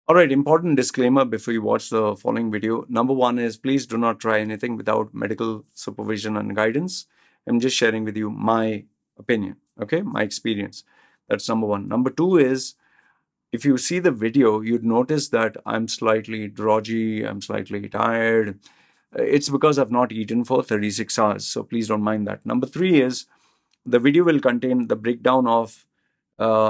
All right, important disclaimer before you watch the following video. Number one is please do not try anything without medical supervision and guidance. I'm just sharing with you my opinion, okay, my experience. That's number one. Number two is if you see the video, you'd notice that I'm slightly drowsy, I'm slightly tired. It's because I've not eaten for 36 hours, so please don't mind that. Number three is the video will contain the breakdown of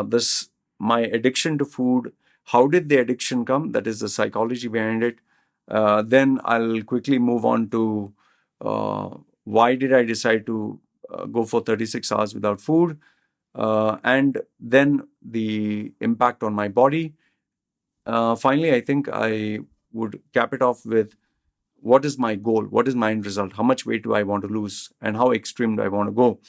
this my addiction to food. How did the addiction come? That is the psychology behind it. Then I'll quickly move on to uh, why did I decide to go for 36 hours without food, and then the impact on my body. Finally, I think I would cap it off with what is my goal, what is my end result, how much weight do I want to lose, and how extreme do I want to go.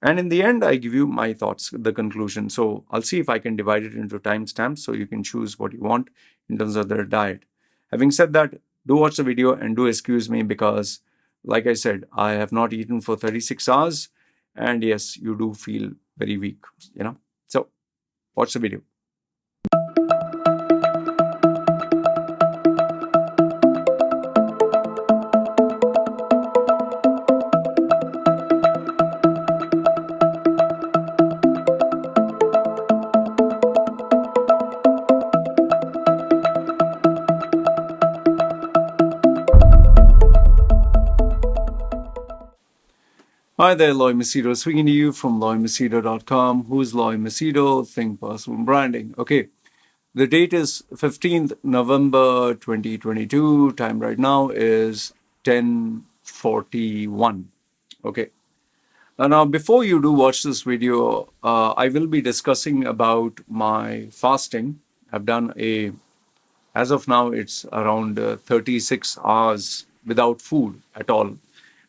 And in the end, I give you my thoughts, the conclusion. So I'll see if I can divide it into timestamps so you can choose what you want in terms of the diet. Having said that, do watch the video and do excuse me because, like I said, I have not eaten for 36 hours. And yes, you do feel very weak, you know. So watch the video. Hi there, Loy Machedo. Speaking to you from loymachedo.com. Who's Loy Machedo? Think personal branding. Okay. The date is 15th November 2022. Time right now is 10:41. Okay. Now, before you do watch this video, I will be discussing about my fasting. I've done as of now, it's around 36 hours without food at all.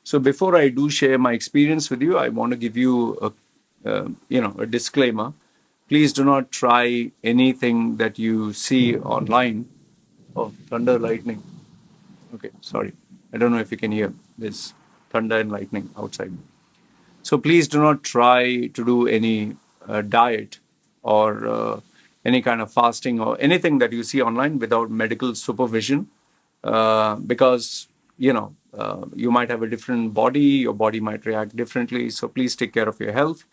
So before I do share my experience with you, I want to give you a disclaimer. Please do not try anything that you see online. Oh, thunder, lightning. Okay, sorry. I don't know if you can hear this thunder and lightning outside. So please do not try to do any diet or any kind of fasting or anything that you see online without medical supervision, because you might have a different body, your body might react differently. So please take care of your health.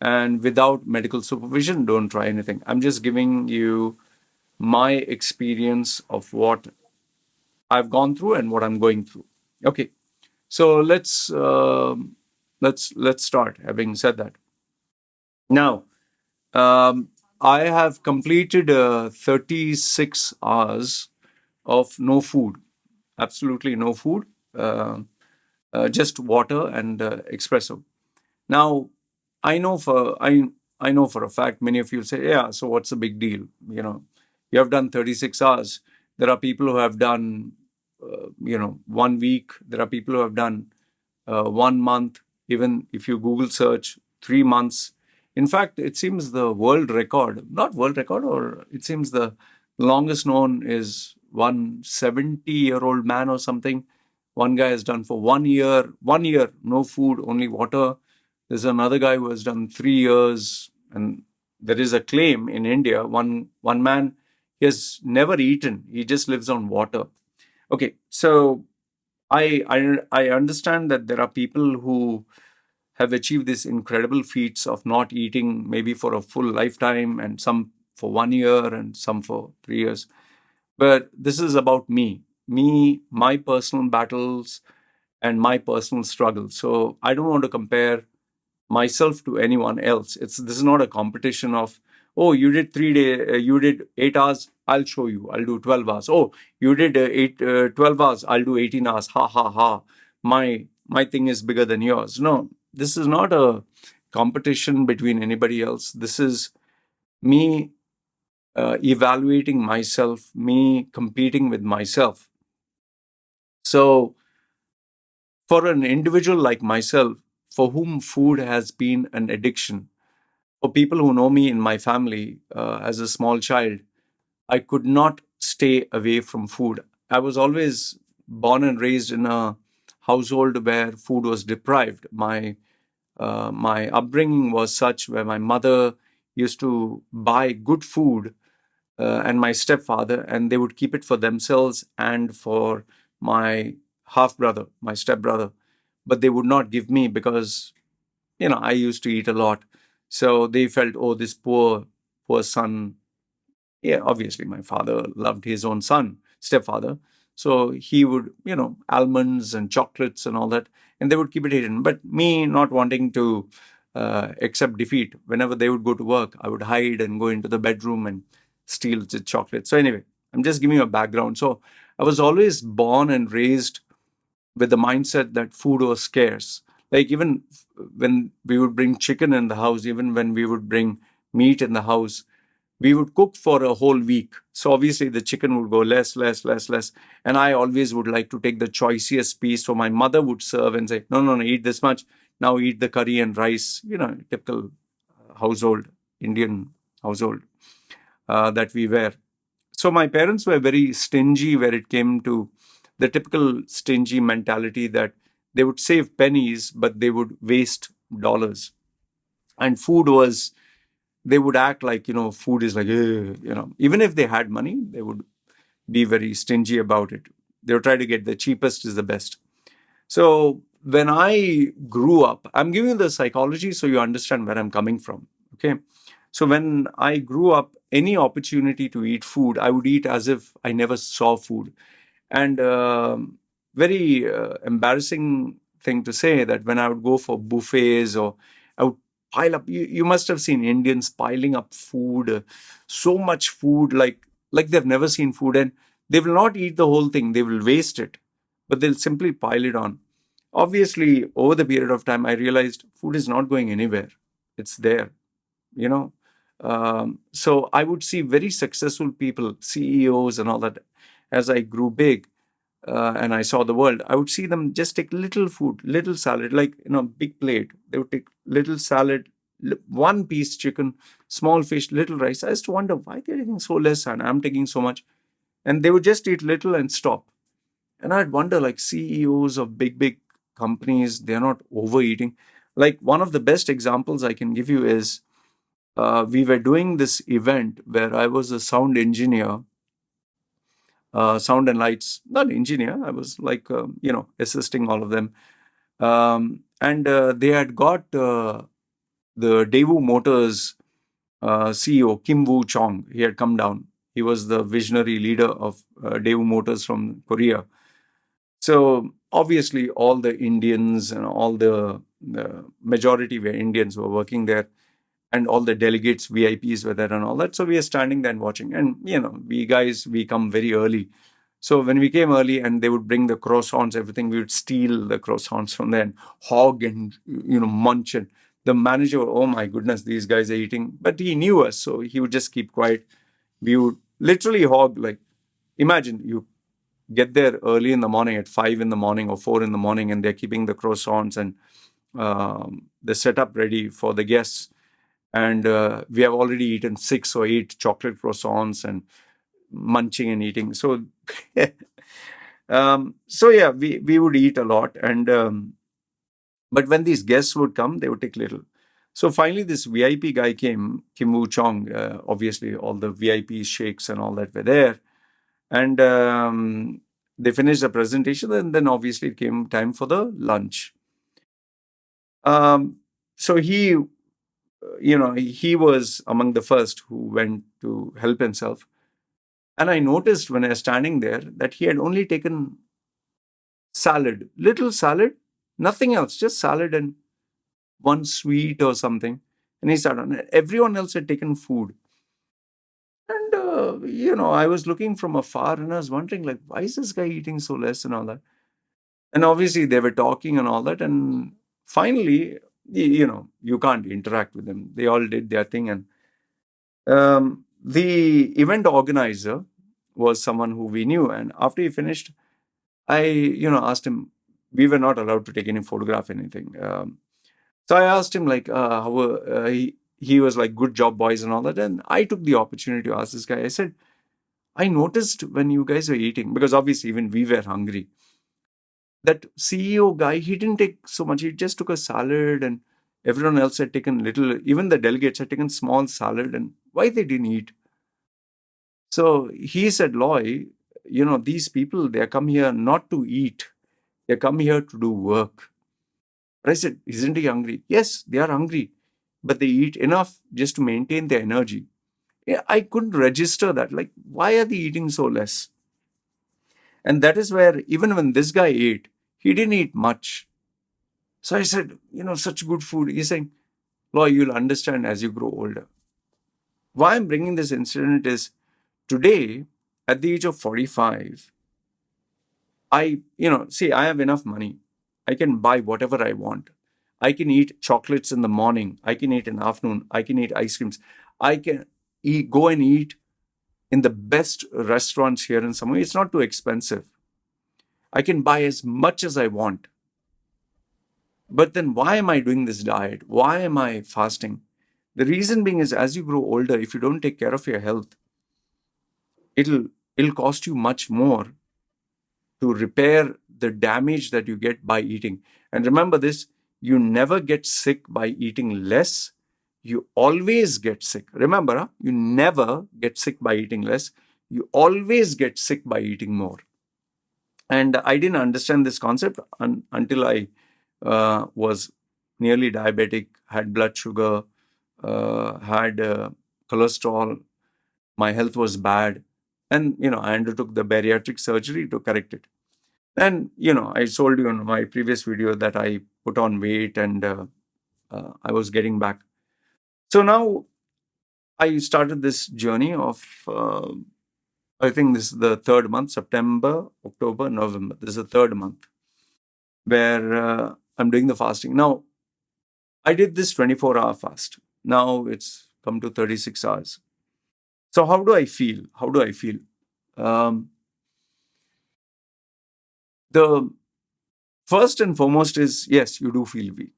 And without medical supervision, don't try anything. I'm just giving you my experience of what I've gone through and what I'm going through. Okay, so let's start. Having said that, now I have completed 36 hours of no food, absolutely no food, just water and espresso. Now, I know for a fact many of you say, yeah, so what's the big deal? You have done 36 hours. There are people who have done 1 week. There are people who have done 1 month. Even if you Google search 3 months. In fact, it seems the world record, not world record, or it seems the longest known is 170-year-old man or something. One guy has done for 1 year, no food, only water. There's another guy who has done 3 years, and there is a claim in India. One man, he has never eaten. He just lives on water. Okay, so I understand that there are people who have achieved these incredible feats of not eating maybe for a full lifetime, and some for 1 year and some for 3 years. But this is about me, my personal battles and my personal struggles. So I don't want to compare myself to anyone else. This is not a competition of, oh, you did 3 day, you did 8 hours, I'll show you, I'll do 12 hours. Oh, you did 12 hours, I'll do 18 hours. Ha ha ha. My thing is bigger than yours. No, this is not a competition between anybody else. This is me evaluating myself, me competing with myself. So for an individual like myself, for whom food has been an addiction, for people who know me in my family as a small child, I could not stay away from food. I was always born and raised in a household where food was deprived. My upbringing was such where my mother used to buy good food and my stepfather, and they would keep it for themselves and for my half brother, my stepbrother. But they would not give me because, I used to eat a lot. So they felt, oh, this poor son. Yeah, obviously, my father loved his own son, stepfather. So he would, almonds and chocolates and all that, and they would keep it hidden. But me not wanting to accept defeat, whenever they would go to work, I would hide and go into the bedroom and steal the chocolate. So, anyway, I'm just giving you a background. So, I was always born and raised with the mindset that food was scarce. Like, even when we would bring chicken in the house, even when we would bring meat in the house, we would cook for a whole week. So obviously the chicken would go less, less, less, less. And I always would like to take the choicest piece. So my mother would serve and say, no, no, no, eat this much. Now eat the curry and rice, typical household, Indian household that we were. So my parents were very stingy where it came to the typical stingy mentality that they would save pennies, but they would waste dollars. And food was, they would act like, food is like, even if they had money, they would be very stingy about it. They would try to get the cheapest is the best. So when I grew up, I'm giving you the psychology so you understand where I'm coming from. Okay. So when I grew up, any opportunity to eat food, I would eat as if I never saw food. And very embarrassing thing to say that when I would go for buffets or I would pile up, you must have seen Indians piling up food, so much food, like they've never seen food, and they will not eat the whole thing. They will waste it, but they'll simply pile it on. Obviously, over the period of time, I realized food is not going anywhere. It's there, you know. So I would see very successful people, CEOs and all that, as I grew big and I saw the world, I would see them just take little food, little salad, like, big plate. They would take little salad, one piece chicken, small fish, little rice. I used to wonder why they're taking so less and I'm taking so much. And they would just eat little and stop. And I'd wonder, like, CEOs of big companies, they're not overeating. Like, one of the best examples I can give you is we were doing this event where I was a sound engineer, sound and lights, not engineer. I was like, assisting all of them. And they had got the Daewoo Motors CEO, Kim Woo Chong. He had come down. He was the visionary leader of Daewoo Motors from Korea. So obviously, all the Indians and all the majority were Indians who were working there, and all the delegates, VIPs were there and all that. So we are standing there and watching. And, we come very early. So when we came early and they would bring the croissants, everything, we would steal the croissants from there and hog and, munch. And the manager, oh my goodness, these guys are eating. But he knew us, so he would just keep quiet. We would literally hog, like, imagine you get there early in the morning at 5 in the morning or 4 in the morning, and they're keeping the croissants and the setup ready for the guests. And we have already eaten 6 or 8 chocolate croissants and munching and eating. So, so yeah, we would eat a lot. And but when these guests would come, they would take little. So finally, this VIP guy came, Kim Woo Chong. Obviously, all the VIP sheikhs and all that were there. And they finished the presentation, and then obviously it came time for the lunch. So he was among the first who went to help himself. And I noticed when I was standing there that he had only taken salad, little salad, nothing else, just salad and one sweet or something. And he sat on it. Everyone else had taken food. And, I was looking from afar and I was wondering, like, why is this guy eating so less and all that? And obviously they were talking and all that. And finally, you can't interact with them. They all did their thing. And the event organizer was someone who we knew. And after he finished, I, asked him, we were not allowed to take any photograph, anything. So I asked him, like, how he was like, good job, boys, and all that. And I took the opportunity to ask this guy. I said, I noticed when you guys were eating, because obviously even we were hungry, that CEO guy, he didn't take so much. He just took a salad, and everyone else had taken little. Even the delegates had taken small salad. And why they didn't eat? So he said, Loy, these people, they come here not to eat. They come here to do work. But I said, isn't he hungry? Yes, they are hungry, but they eat enough just to maintain their energy. Yeah, I couldn't register that. Like, why are they eating so less? And that is where, even when this guy ate, he didn't eat much. So I said, such good food. He's saying, Loy, you'll understand as you grow older. Why I'm bringing this incident is today, at the age of 45, I have enough money. I can buy whatever I want. I can eat chocolates in the morning. I can eat in the afternoon. I can eat ice creams. I can go and eat in the best restaurants here in Samui. It's not too expensive. I can buy as much as I want. But then why am I doing this diet? Why am I fasting? The reason being is as you grow older, if you don't take care of your health, it'll it'll cost you much more to repair the damage that you get by eating. And remember this, you never get sick by eating less. You always get sick. Remember, you never get sick by eating less. You always get sick by eating more. And I didn't understand this concept until I was nearly diabetic, had blood sugar, had cholesterol. My health was bad. And, I undertook the bariatric surgery to correct it. And, I told you in my previous video that I put on weight and I was getting back. So now I started this journey of, I think this is the third month, September, October, November. This is the third month where I'm doing the fasting. Now, I did this 24-hour fast. Now it's come to 36 hours. So how do I feel? How do I feel? Um, the first and foremost is, yes, you do feel weak.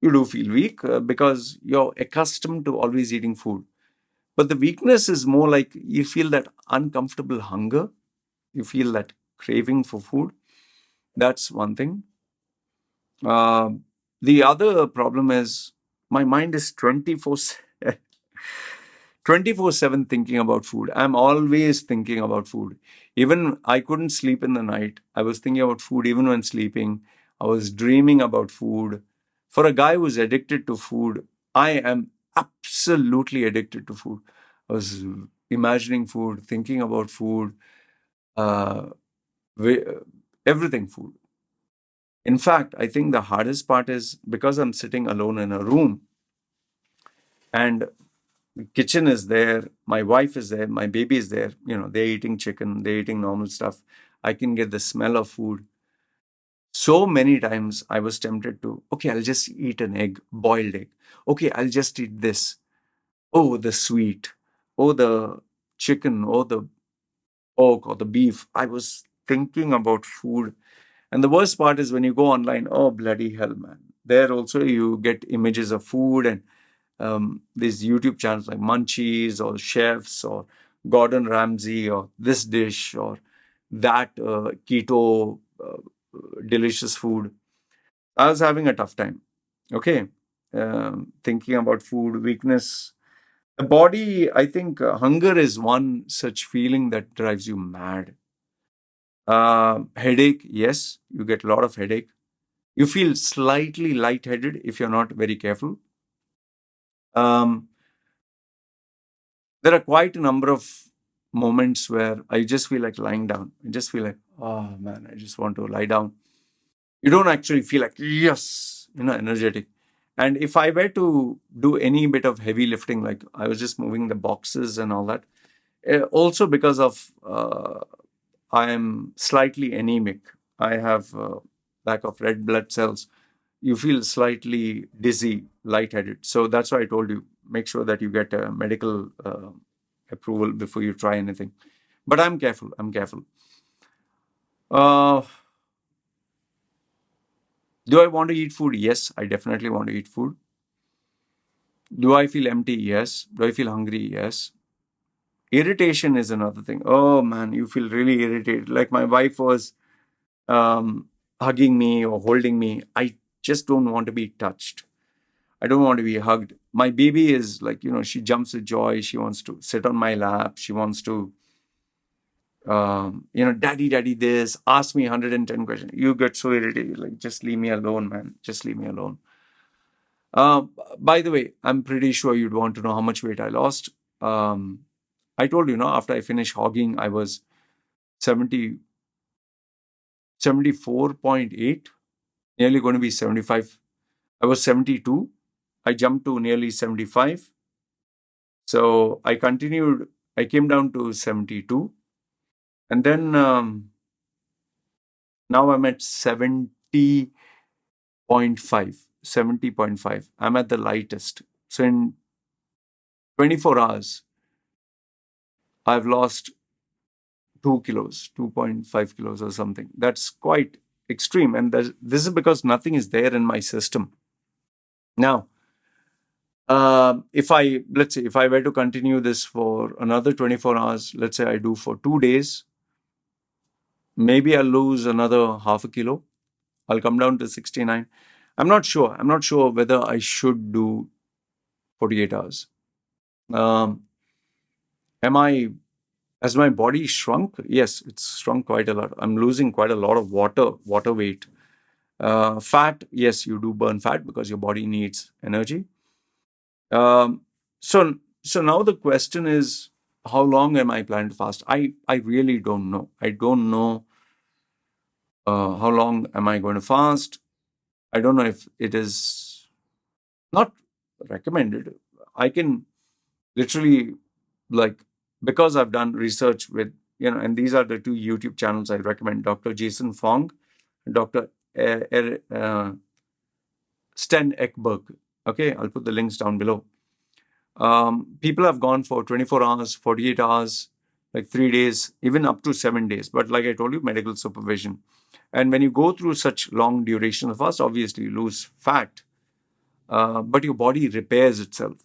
You do feel weak because you're accustomed to always eating food. But the weakness is more like you feel that uncomfortable hunger. You feel that craving for food. That's one thing. Uh, the other problem is my mind is 24/7 thinking about food. I'm always thinking about food. Even I couldn't sleep in the night. I was thinking about food even when sleeping. I was dreaming about food. For a guy who's addicted to food, I am absolutely addicted to food. I was imagining food, thinking about food, uh, everything food. In fact, I think the hardest part is because I'm sitting alone in a room and the kitchen is there, my wife is there, my baby is there, they're eating chicken, they're eating normal stuff. I can get the smell of food. So many times I was tempted to, okay, I'll just eat an egg, boiled egg. Okay, I'll just eat this. Oh, the sweet. Oh, the chicken. Oh, the pork or the beef. I was thinking about food. And the worst part is when you go online, oh, bloody hell, man. There also you get images of food and these YouTube channels like Munchies or Chefs or Gordon Ramsay or this dish or that keto delicious food. I was having a tough time. Okay. Thinking about food, weakness. The body, I think hunger is one such feeling that drives you mad. Headache, yes, you get a lot of headache. You feel slightly lightheaded if you're not very careful. Um, there are quite a number of moments where I just feel like lying down. I just feel like, oh man, I just want to lie down. You don't actually feel like, yes, energetic. And if I were to do any bit of heavy lifting, like I was just moving the boxes and all that, also because of I am slightly anemic. I have lack of red blood cells. You feel slightly dizzy, lightheaded. So that's why I told you, make sure that you get a medical approval before you try anything. But I'm careful. I'm careful. Uh, do I want to eat food? Yes, I definitely want to eat food. Do I feel empty? Yes. Do I feel hungry? Yes. Irritation is another thing. Oh man, you feel really irritated. Like my wife was hugging me or holding me. I just don't want to be touched. I don't want to be hugged. My baby is like, she jumps with joy. She wants to sit on my lap. She wants to, daddy, daddy, this, ask me 110 questions. You get so irritated. Like, just leave me alone, man. Just leave me alone. Uh, by the way, I'm pretty sure you'd want to know how much weight I lost. Um, I told you, after I finished hogging, I was 70, 74.8, nearly going to be 75. I was 72. I jumped to nearly 75. So I continued. I came down to 72. And then now I'm at 70.5. 70.5. I'm at the lightest. So in 24 hours, I've lost 2 kilos, 2.5 kilos or something. That's quite extreme. And this is because nothing is there in my system. Now, let's say, if I were to continue this for another 24 hours, let's say I do for 2 days, maybe I'll lose another half a kilo. I'll come down to 69. I'm not sure. I'm not sure whether I should do 48 hours. Has my body shrunk? Yes, it's shrunk quite a lot. I'm losing quite a lot of water weight. Fat, yes, you do burn fat because your body needs energy. Um, so, so now the question is, how long am I planning to fast? I really don't know. I don't know how long am I going to fast. I don't know if it is not recommended. I can literally, like, because I've done research with, and these are the two YouTube channels I recommend, Dr. Jason Fong and Dr. Sten Ekberg. Okay, I'll put the links down below. People have gone for 24 hours, 48 hours, like 3 days, even up to 7 days. But like I told you, medical supervision. And when you go through such long duration of fast, obviously you lose fat, but your body repairs itself.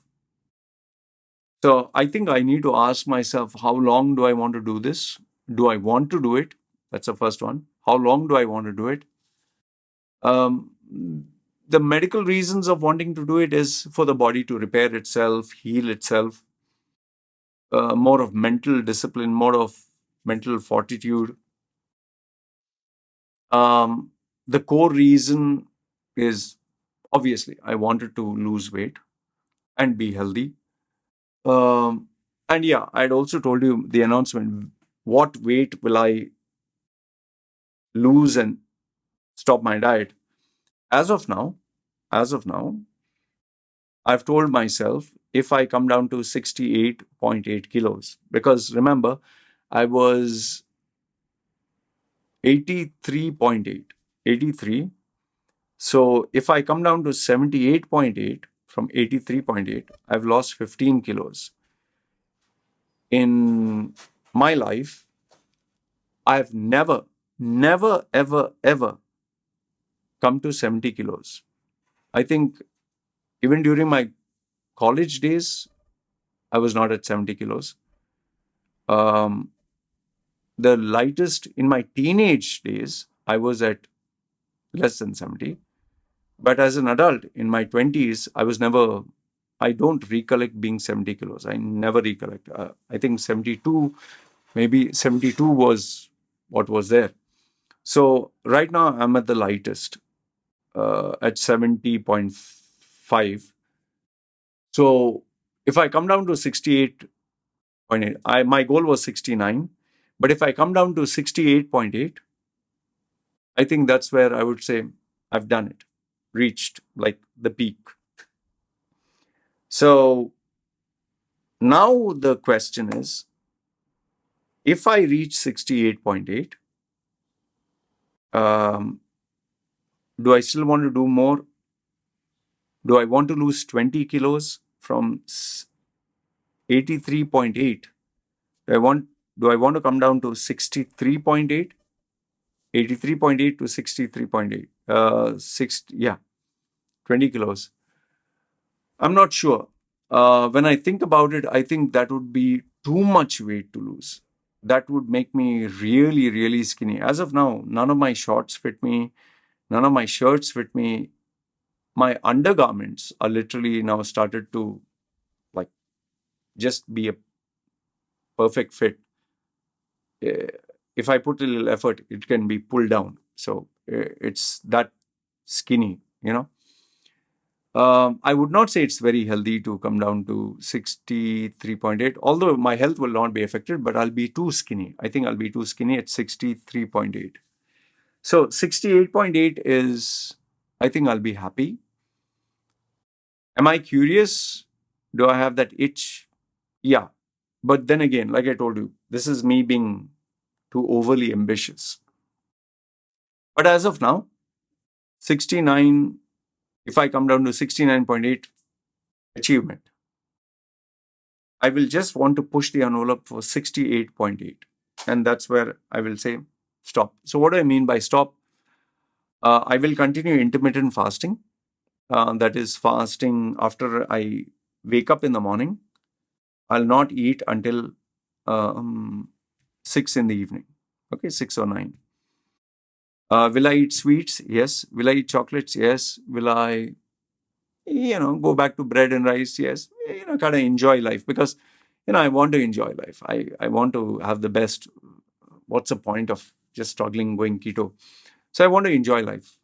So I think I need to ask myself, how long do I want to do this? Do I want to do it? That's the first one. How long do I want to do it? Um, the medical reasons of wanting to do it is for the body to repair itself, heal itself, more of mental discipline, more of mental fortitude. The core reason is obviously I wanted to lose weight and be healthy. And yeah, I'd also told you the announcement. What weight will I lose and stop my diet? As of now, as of now, I've told myself if I come down to 68.8 kilos, because remember, I was 83.8, 83. So if I come down to 78.8 from 83.8, I've lost 15 kilos. In my life, I've never, never, ever, ever come to 70 kilos. I think even during my college days, I was not at 70 kilos. Um, the lightest in my teenage days, I was at less than 70. But as an adult in my 20s, I don't recollect being 70 kilos. I never recollect. I think 72, maybe 72 was what was there. So right now I'm at the lightest, at 70.5. So if I come down to 68.8, my goal was 69. But if I come down to 68.8, I think that's where I would say I've done it, reached like the peak. So now the question is, if I reach 68.8, do I still want to do more? Do I want to lose 20 kilos from 83.8? Do I want to come down to 63.8? 83.8 to 63.8. 20 kilos. I'm not sure. When I think about it, I think that would be too much weight to lose. That would make me really, really skinny. As of now, none of my shorts fit me. None of my shirts fit me. my undergarments are literally now started to like just be a perfect fit. If I put a little effort, it can be pulled down. So it's that skinny, you know. I would not say it's very healthy to come down to 63.8, although my health will not be affected, but I'll be too skinny. I think I'll be too skinny at 63.8. So 68.8 is, I think I'll be happy. Am I curious? Do I have that itch? Yeah. But then again, like I told you, this is me being too overly ambitious. But as of now, 69, if I come down to 69.8, achievement. I will just want to push the envelope for 68.8. And that's where I will say stop. So what do I mean by stop? I will continue intermittent fasting. That is fasting after I wake up in the morning. I'll not eat until 6 in the evening. Okay, 6 or 9. Will I eat sweets? Yes. Will I eat chocolates? Yes. Will I, go back to bread and rice? Yes. Kind of enjoy life because, I want to enjoy life. I want to have the best. What's the point of just struggling going keto? So I want to enjoy life.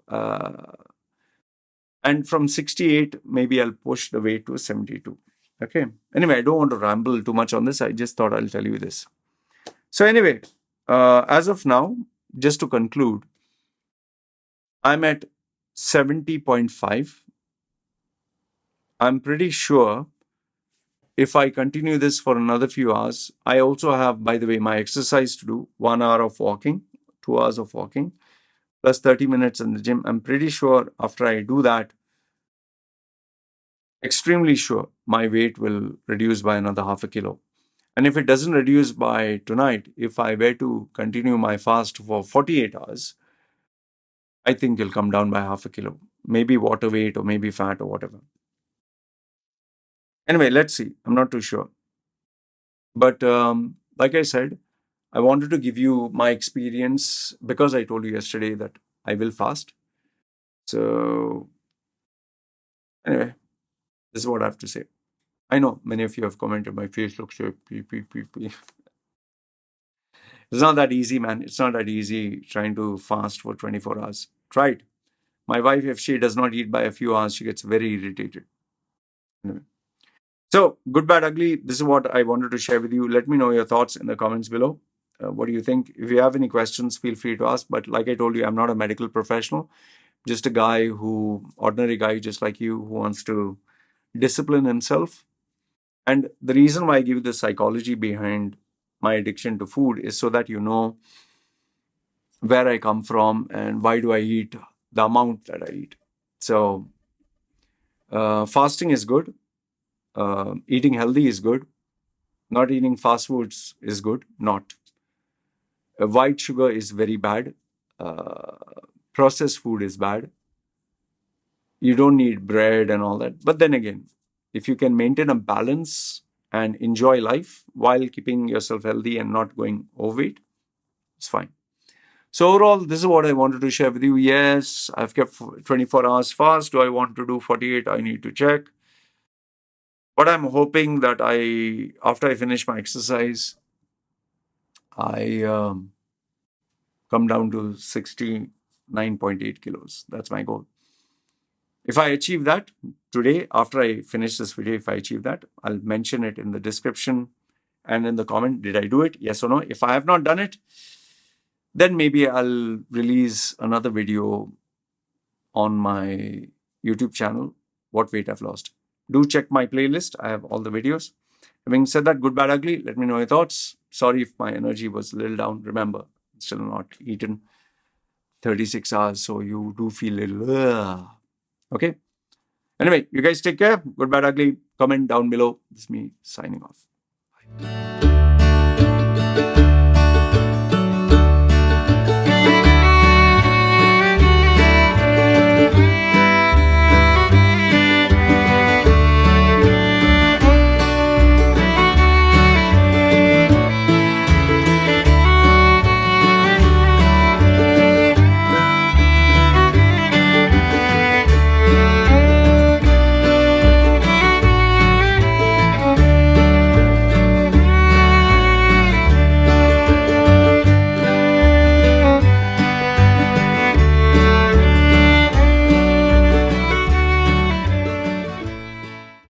And from 68, maybe I'll push the weight to 72. Okay. Anyway, I don't want to ramble too much on this. I just thought I'll tell you this. So anyway, as of now, just to conclude, I'm at 70.5. I'm pretty sure if I continue this for another few hours, I also have, by the way, my exercise to do, 1 hour of walking, 2 hours of walking, plus 30 minutes in the gym. I'm pretty sure after I do that, extremely sure my weight will reduce by another half a kilo. And if it doesn't reduce by tonight, if I were to continue my fast for 48 hours, I think it'll come down by half a kilo. Maybe water weight or maybe fat or whatever. Anyway, let's see. I'm not too sure. But like I said, I wanted to give you my experience because I told you yesterday that I will fast. So anyway, this is what I have to say. I know many of you have commented, my face looks so pee. It's not that easy, man. It's not that easy trying to fast for 24 hours. Try it. My wife, if she does not eat by a few hours, she gets very irritated. Anyway. So, good, bad, ugly. This is what I wanted to share with you. Let me know your thoughts in the comments below. What do you think? If you have any questions, feel free to ask. But like I told you, I'm not a medical professional. Just a guy ordinary guy just like you, who wants to discipline himself. And the reason why I give you the psychology behind my addiction to food is so that you know where I come from and why do I eat the amount that I eat. So fasting is good. Eating healthy is good. Not eating fast foods is good. Not. White sugar is very bad. Processed food is bad. You don't need bread and all that. But then again, if you can maintain a balance and enjoy life while keeping yourself healthy and not going overweight, it's fine. So overall, this is what I wanted to share with you. Yes, I've kept 24 hours fast. Do I want to do 48? I need to check. But I'm hoping that after I finish my exercise, I come down to 69.8 kilos. That's my goal. If I achieve that today, after I finish this video, if I achieve that, I'll mention it in the description and in the comment. Did I do it? Yes or no? If I have not done it, then maybe I'll release another video on my YouTube channel, What Weight I've Lost. Do check my playlist. I have all the videos. Having said that, good, bad, ugly, let me know your thoughts. Sorry if my energy was a little down. Remember, still not eaten 36 hours, so you do feel a little... Okay? Anyway, you guys take care. Good, bad, ugly. Comment down below. This is me signing off. Bye.